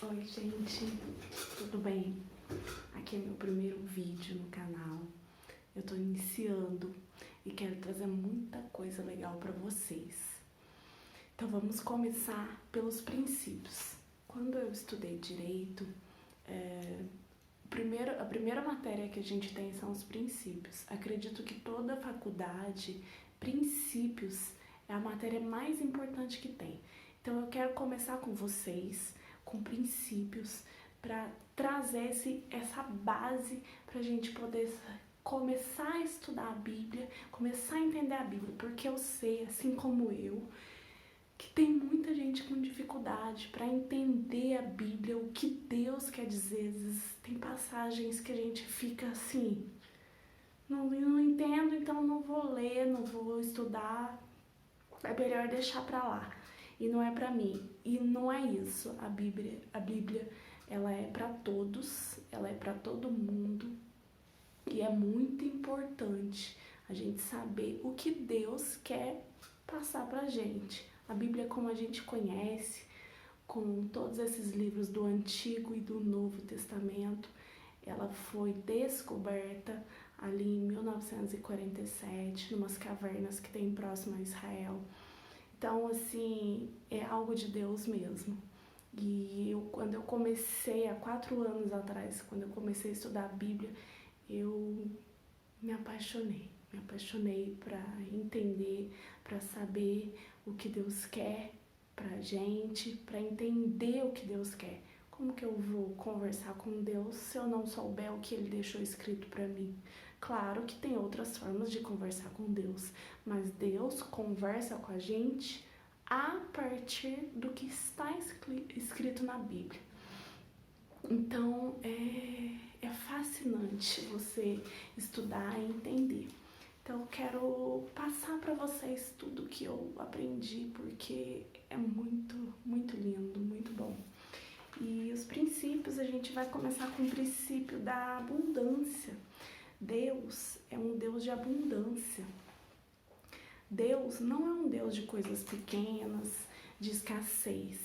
Oi, gente, tudo bem? Aqui é meu primeiro vídeo no canal. Eu tô iniciando e quero trazer muita coisa legal pra vocês. Então vamos começar pelos princípios. Quando eu estudei direito, a primeira matéria que a gente tem são os princípios. Acredito que toda faculdade, princípios é a matéria mais importante que tem. Então eu quero começar com vocês, com princípios, para trazer essa base para a gente poder começar a estudar a Bíblia, começar a entender a Bíblia, porque eu sei, assim como eu, que tem muita gente com dificuldade para entender a Bíblia, o que Deus quer dizer. Às vezes tem passagens que a gente fica assim, não entendo, então não vou ler, não vou estudar, é melhor deixar para lá. E não é para mim. E não é isso. A Bíblia, ela é para todos, ela é para todo mundo. E é muito importante a gente saber o que Deus quer passar pra gente. A Bíblia, como a gente conhece, com todos esses livros do Antigo e do Novo Testamento, ela foi descoberta ali em 1947, numas cavernas que tem próximo a Israel. Então, assim, é algo de Deus mesmo. E quando eu comecei, há 4 anos atrás, quando eu comecei a estudar a Bíblia, eu me apaixonei para entender, para saber o que Deus quer pra gente, para entender o que Deus quer. Como que eu vou conversar com Deus se eu não souber o que Ele deixou escrito para mim? Claro que tem outras formas de conversar com Deus, mas Deus conversa com a gente a partir do que está escrito na Bíblia. Então é fascinante você estudar e entender. Então eu quero passar para vocês tudo que eu aprendi, porque é muito, muito lindo, muito bom. E os princípios, a gente vai começar com o princípio da abundância. Deus é um Deus de abundância. Deus não é um Deus de coisas pequenas, de escassez.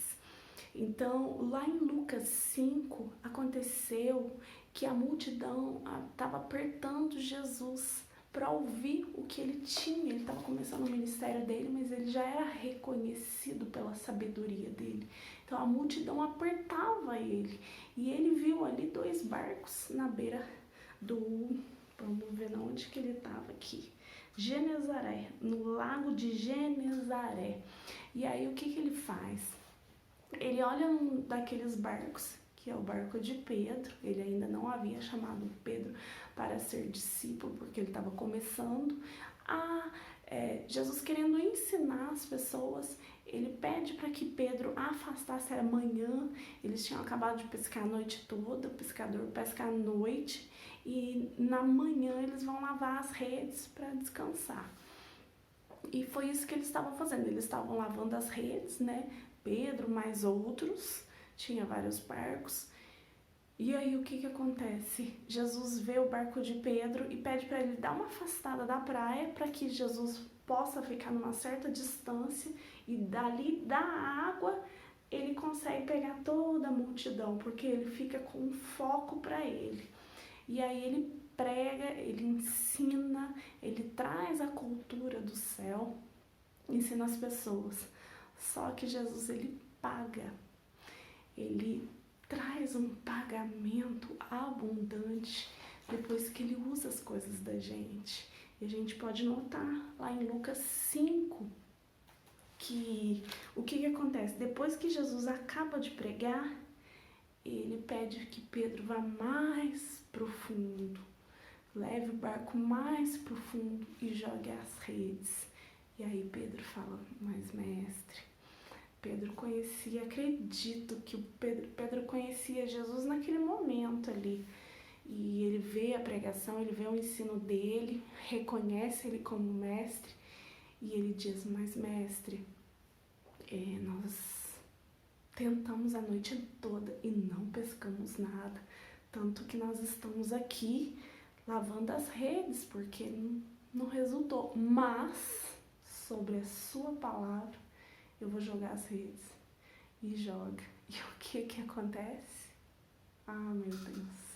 Então, lá em Lucas 5, aconteceu que a multidão estava apertando Jesus para ouvir o que ele tinha. Ele estava começando o ministério dele, mas ele já era reconhecido pela sabedoria dele. Então, a multidão apertava ele. E ele viu ali 2 barcos na beira do... Vamos ver onde que ele estava aqui. Genezaré, no lago de Genezaré. E aí, o que ele faz? Ele olha um daqueles barcos, que é o barco de Pedro. Ele ainda não havia chamado Pedro para ser discípulo, porque ele estava começando. Jesus querendo ensinar as pessoas, ele pede para que Pedro afastasse. Era manhã, eles tinham acabado de pescar a noite toda, o pescador pesca à noite, e na manhã eles vão lavar as redes para descansar. E foi isso que eles estavam fazendo, eles estavam lavando as redes, né? Pedro, mais outros, tinha vários barcos. E aí o que acontece? Jesus vê o barco de Pedro e pede para ele dar uma afastada da praia para que Jesus possa ficar numa certa distância, e dali da água ele consegue pegar toda a multidão, porque ele fica com um foco para ele. E aí ele prega, ele ensina, ele traz a cultura do céu, ensina as pessoas. Só que Jesus, ele paga, ele traz um pagamento abundante depois que ele usa as coisas da gente. E a gente pode notar lá em Lucas 5 que o que acontece? Depois que Jesus acaba de pregar, ele pede que Pedro vá mais profundo, leve o barco mais profundo e jogue as redes. E aí Pedro fala: mas mestre, Pedro conhecia, acredito que Pedro conhecia Jesus naquele momento ali. E ele vê a pregação, ele vê o ensino dele, reconhece ele como mestre, e ele diz: mas mestre, nós tentamos a noite toda e não pescamos nada, tanto que nós estamos aqui lavando as redes, porque não resultou. Mas, sobre a sua palavra, eu vou jogar as redes. e joga. E o que acontece? Ah, meu Deus!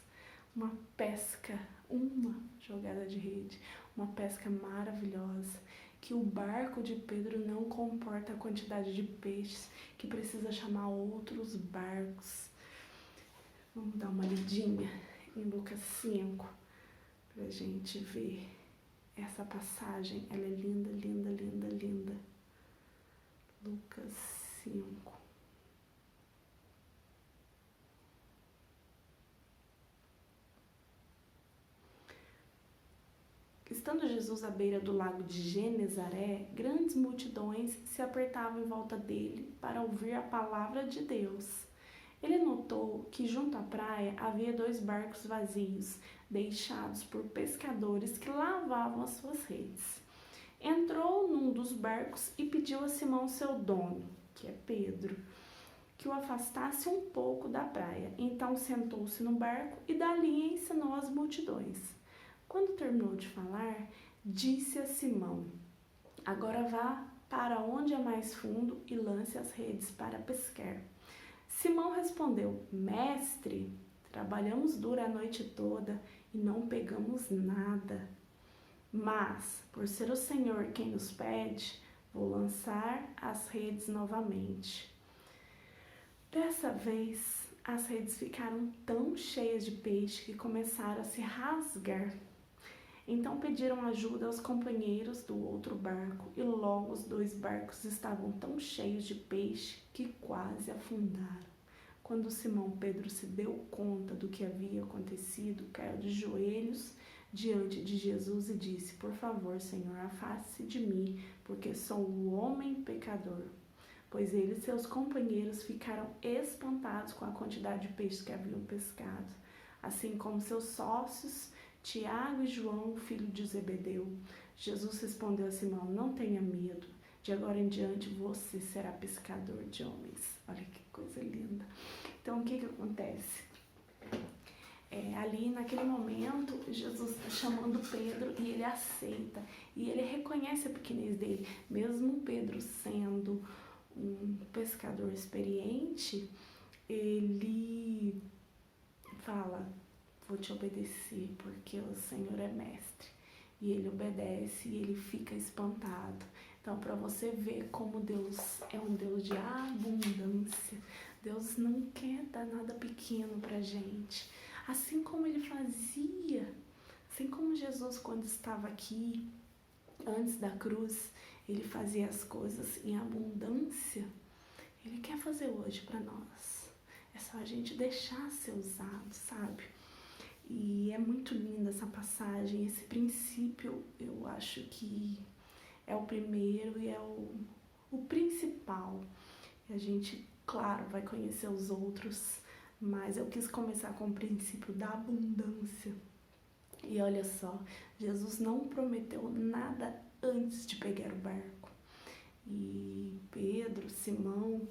Uma pesca, uma jogada de rede, uma pesca maravilhosa, que o barco de Pedro não comporta a quantidade de peixes, que precisa chamar outros barcos. Vamos dar uma lidinha em Lucas 5 pra gente ver essa passagem. Ela é linda, linda, linda, linda. Lucas 5. Estando Jesus à beira do lago de Genezaré, grandes multidões se apertavam em volta dele para ouvir a palavra de Deus. Ele notou que junto à praia havia 2 barcos vazios, deixados por pescadores que lavavam as suas redes. Entrou num dos barcos e pediu a Simão, seu dono, que é Pedro, que o afastasse um pouco da praia. Então sentou-se no barco e dali ensinou as multidões. Quando terminou de falar, disse a Simão: agora vá para onde é mais fundo e lance as redes para pescar. Simão respondeu: mestre, trabalhamos duro a noite toda e não pegamos nada. Mas, por ser o Senhor quem nos pede, vou lançar as redes novamente. Dessa vez, as redes ficaram tão cheias de peixe que começaram a se rasgar. Então pediram ajuda aos companheiros do outro barco e logo os 2 barcos estavam tão cheios de peixe que quase afundaram. Quando Simão Pedro se deu conta do que havia acontecido, caiu de joelhos diante de Jesus e disse: por favor, Senhor, afaste-se de mim, porque sou um homem pecador. Pois ele e seus companheiros ficaram espantados com a quantidade de peixes que haviam pescado, assim como seus sócios Tiago e João, filho de Zebedeu. Jesus respondeu a Simão: não tenha medo, de agora em diante você será pescador de homens. Olha que coisa linda. Então, o que acontece? Ali naquele momento, Jesus está chamando Pedro e ele aceita. E ele reconhece a pequenez dele. Mesmo Pedro sendo um pescador experiente, ele fala: vou te obedecer porque o Senhor é mestre. E ele obedece e ele fica espantado. Então, para você ver como Deus é um Deus de abundância, Deus não quer dar nada pequeno pra gente. Assim como ele fazia, assim como Jesus quando estava aqui, antes da cruz, ele fazia as coisas em abundância, ele quer fazer hoje para nós. É só a gente deixar ser usado, sabe? E é muito linda essa passagem, esse princípio, eu acho que é o primeiro e é o principal. E a gente, claro, vai conhecer os outros, mas eu quis começar com o princípio da abundância. E olha só, Jesus não prometeu nada antes de pegar o barco. E Pedro, Simão,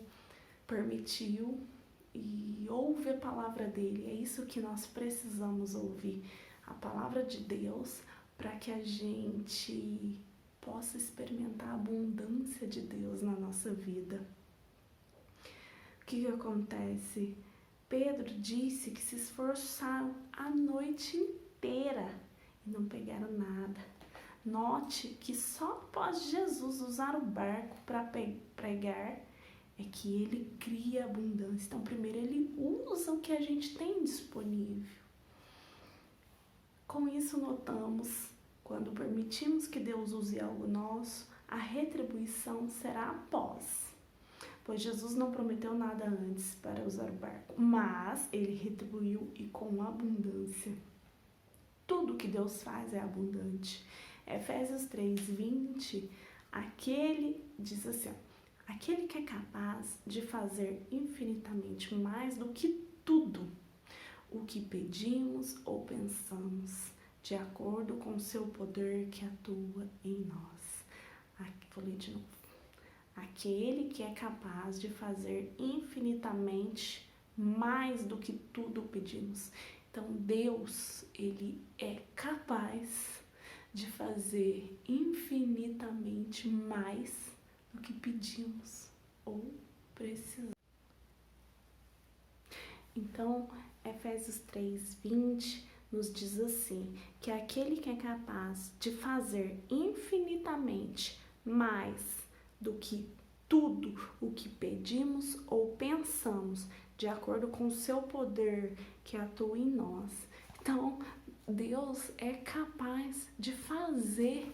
permitiu e ouve a palavra dele. É isso que nós precisamos ouvir, a palavra de Deus, para que a gente possa experimentar a abundância de Deus na nossa vida. O que acontece? Pedro disse que se esforçaram a noite inteira e não pegaram nada. Note que só após Jesus usar o barco para pregar é que ele cria abundância. Então, primeiro ele usa o que a gente tem disponível. Com isso, notamos, quando permitimos que Deus use algo nosso, a retribuição será após. Pois Jesus não prometeu nada antes para usar o barco, mas ele retribuiu e com abundância. Tudo que Deus faz é abundante. Efésios 3:20, diz assim: aquele que é capaz de fazer infinitamente mais do que tudo o que pedimos ou pensamos, de acordo com o seu poder que atua em nós. Vou ler de novo. Aquele que é capaz de fazer infinitamente mais do que tudo pedimos. Então, Deus, ele é capaz de fazer infinitamente mais do que pedimos ou precisamos. Então, Efésios 3:20 nos diz assim, que aquele que é capaz de fazer infinitamente mais do que tudo o que pedimos ou pensamos, de acordo com o seu poder que atua em nós. Então, Deus é capaz de fazer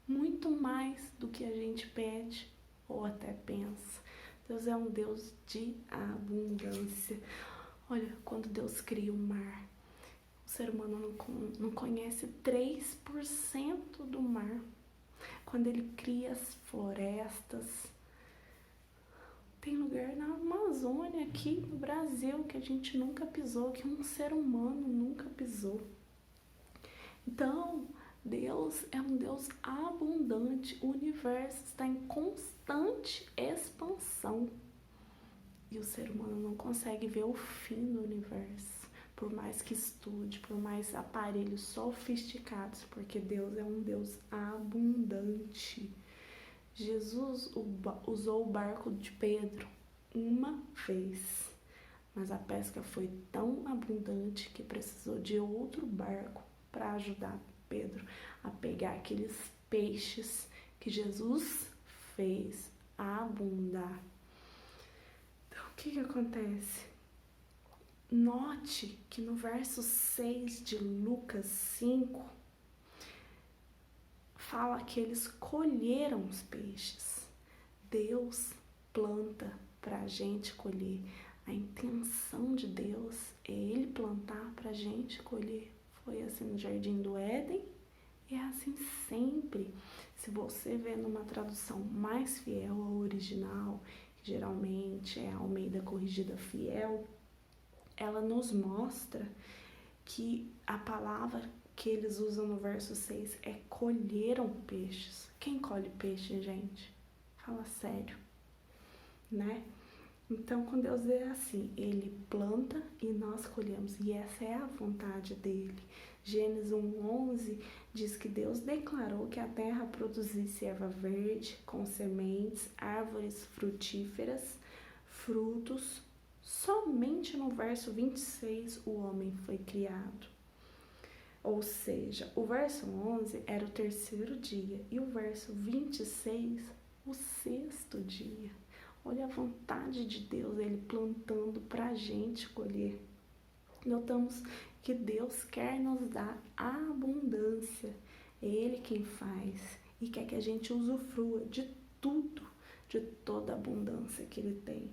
muito mais do que a gente pede ou até pensa. Deus é um Deus de abundância. Olha, quando Deus cria o mar, o ser humano não conhece 3% do mar. Quando ele cria as florestas, tem lugar na Amazônia, aqui no Brasil, que a gente nunca pisou, que um ser humano nunca pisou. Então, Deus é um Deus abundante, o universo está em constante expansão. E o ser humano não consegue ver o fim do universo, por mais que estude, por mais aparelhos sofisticados, porque Deus é um Deus abundante. Jesus usou o barco de Pedro uma vez, mas a pesca foi tão abundante que precisou de outro barco para ajudar Pedro a pegar aqueles peixes que Jesus fez abundar. Então, o que acontece? Note que no verso 6 de Lucas 5, fala que eles colheram os peixes. Deus planta para a gente colher. A intenção de Deus é Ele plantar para a gente colher. Foi assim no Jardim do Éden e é assim sempre. Se você vê numa tradução mais fiel ao original, que geralmente é a Almeida Corrigida Fiel, ela nos mostra que a palavra que eles usam no verso 6 é colheram peixes. Quem colhe peixe, gente? Fala sério, né? Então, com Deus é assim, Ele planta e nós colhemos, e essa é a vontade dEle. Gênesis 1:11 diz que Deus declarou que a terra produzisse erva verde, com sementes, árvores frutíferas, frutos. Somente no verso 26 o homem foi criado. Ou seja, o verso 11 era o terceiro dia e o verso 26 o sexto dia. Olha a vontade de Deus, Ele plantando para a gente colher. Notamos que Deus quer nos dar abundância. É Ele quem faz e quer que a gente usufrua de tudo, de toda a abundância que Ele tem.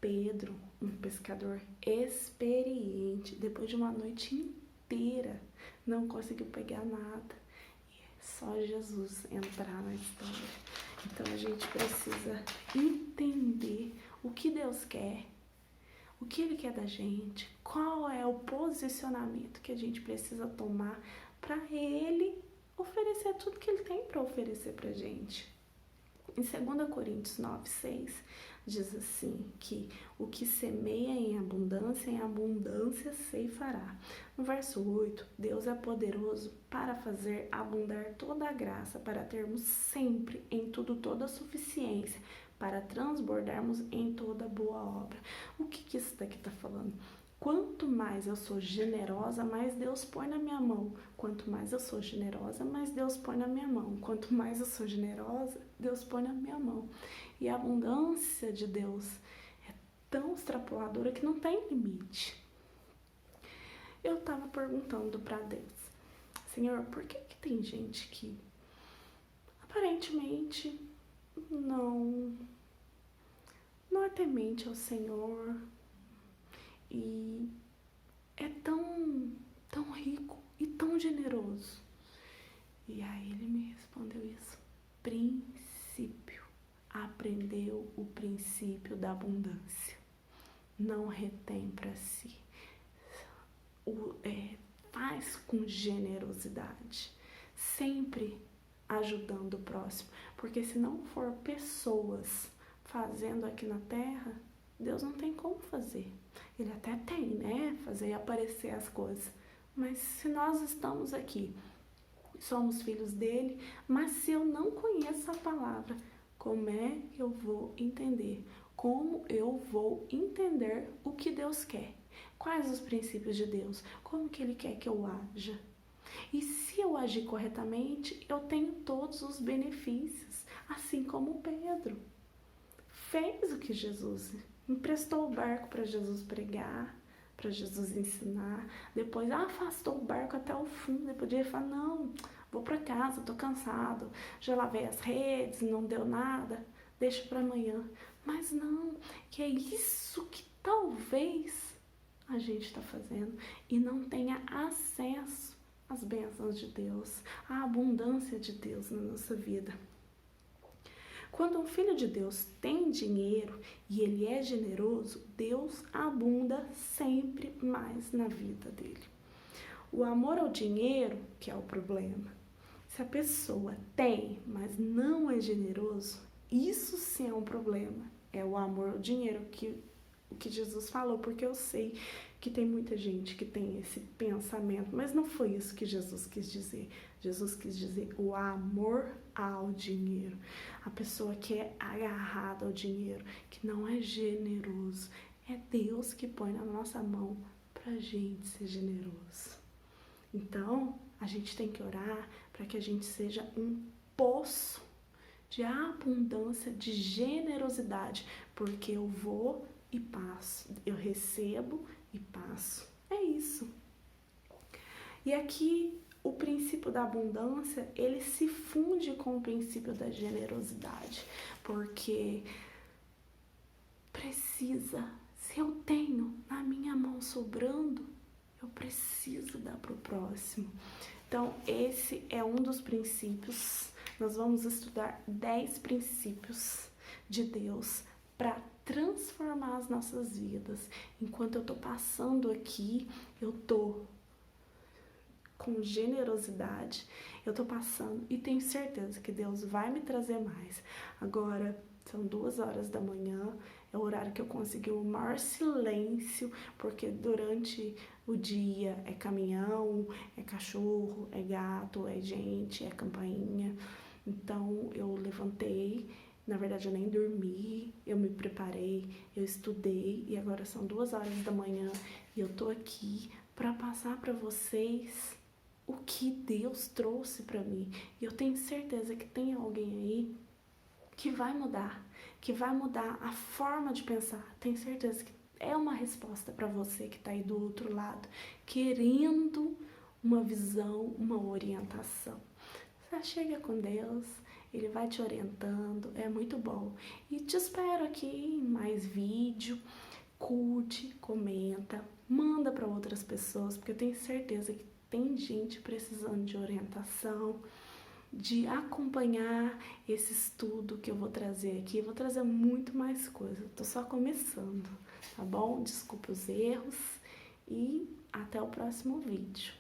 Pedro, um pescador experiente, depois de uma noite inteira, não conseguiu pegar nada. E só Jesus entrar na história. Então a gente precisa entender o que Deus quer, o que Ele quer da gente, qual é o posicionamento que a gente precisa tomar para Ele oferecer tudo que Ele tem para oferecer para a gente. Em 2 Coríntios 9:6 diz assim, que o que semeia em abundância ceifará. No verso 8, Deus é poderoso para fazer abundar toda a graça, para termos sempre em tudo toda a suficiência, para transbordarmos em toda boa obra. O que isso daqui está falando? Quanto mais eu sou generosa, mais Deus põe na minha mão. Quanto mais eu sou generosa, mais Deus põe na minha mão. Quanto mais eu sou generosa, Deus põe na minha mão. E a abundância de Deus é tão extrapoladora que não tem limite. Eu estava perguntando para Deus, Senhor, por que tem gente que aparentemente não é temente ao Senhor e é tão rico e tão generoso? E aí Ele me respondeu isso. Princípio. Aprendeu o princípio da abundância. Não retém para si. Faz com generosidade. Sempre ajudando o próximo. Porque se não for pessoas fazendo aqui na terra, Deus não tem como fazer. Ele até tem, né? Fazer aparecer as coisas. Mas se nós estamos aqui, somos filhos dele, mas se eu não conheço a palavra, como é que eu vou entender Como eu vou entender o que Deus quer? Quais os princípios de Deus? Como que Ele quer que eu aja? E se eu agir corretamente, eu tenho todos os benefícios, assim como Pedro. Fez o que Jesus emprestou o barco para Jesus pregar, para Jesus ensinar. Depois afastou o barco até o fundo. Depois ele falar, não, vou para casa, tô cansado. Já lavei as redes, não deu nada. Deixa para amanhã. Mas não, que é isso que talvez a gente está fazendo e não tenha acesso às bênçãos de Deus, à abundância de Deus na nossa vida. Quando um filho de Deus tem dinheiro e ele é generoso, Deus abunda sempre mais na vida dele. O amor ao dinheiro, que é o problema. Se a pessoa tem, mas não é generoso, isso sim é um problema. É o amor ao dinheiro o que Jesus falou, porque eu sei que tem muita gente que tem esse pensamento, mas não foi isso que Jesus quis dizer. Jesus quis dizer o amor ao dinheiro. A pessoa que é agarrada ao dinheiro, que não é generoso, é Deus que põe na nossa mão pra gente ser generoso. Então, a gente tem que orar para que a gente seja um poço de abundância, de generosidade, porque eu vou e passo, eu recebo e passo. É isso. E aqui o princípio da abundância, ele se funde com o princípio da generosidade, porque se eu tenho na minha mão sobrando, eu preciso dar para o próximo. Então, esse é um dos princípios. Nós vamos estudar 10 princípios de Deus para transformar as nossas vidas. Enquanto eu estou passando aqui, eu estou com generosidade, eu estou passando e tenho certeza que Deus vai me trazer mais. Agora, são 2h da manhã, é o horário que eu consegui o maior silêncio, porque durante o dia é caminhão, é cachorro, é gato, é gente, é campainha. Então eu levantei, na verdade eu nem dormi, eu me preparei, eu estudei e agora são 2h da manhã e eu tô aqui para passar para vocês o que Deus trouxe para mim. E eu tenho certeza que tem alguém aí que vai mudar a forma de pensar. Tenho certeza que é uma resposta para você que está aí do outro lado, querendo uma visão, uma orientação. Você chega com Deus, Ele vai te orientando, é muito bom. E te espero aqui em mais vídeo. Curte, comenta, manda para outras pessoas, porque eu tenho certeza que tem gente precisando de orientação, de acompanhar esse estudo que eu vou trazer aqui. Eu vou trazer muito mais coisa, eu tô só começando, tá bom? Desculpa os erros e até o próximo vídeo.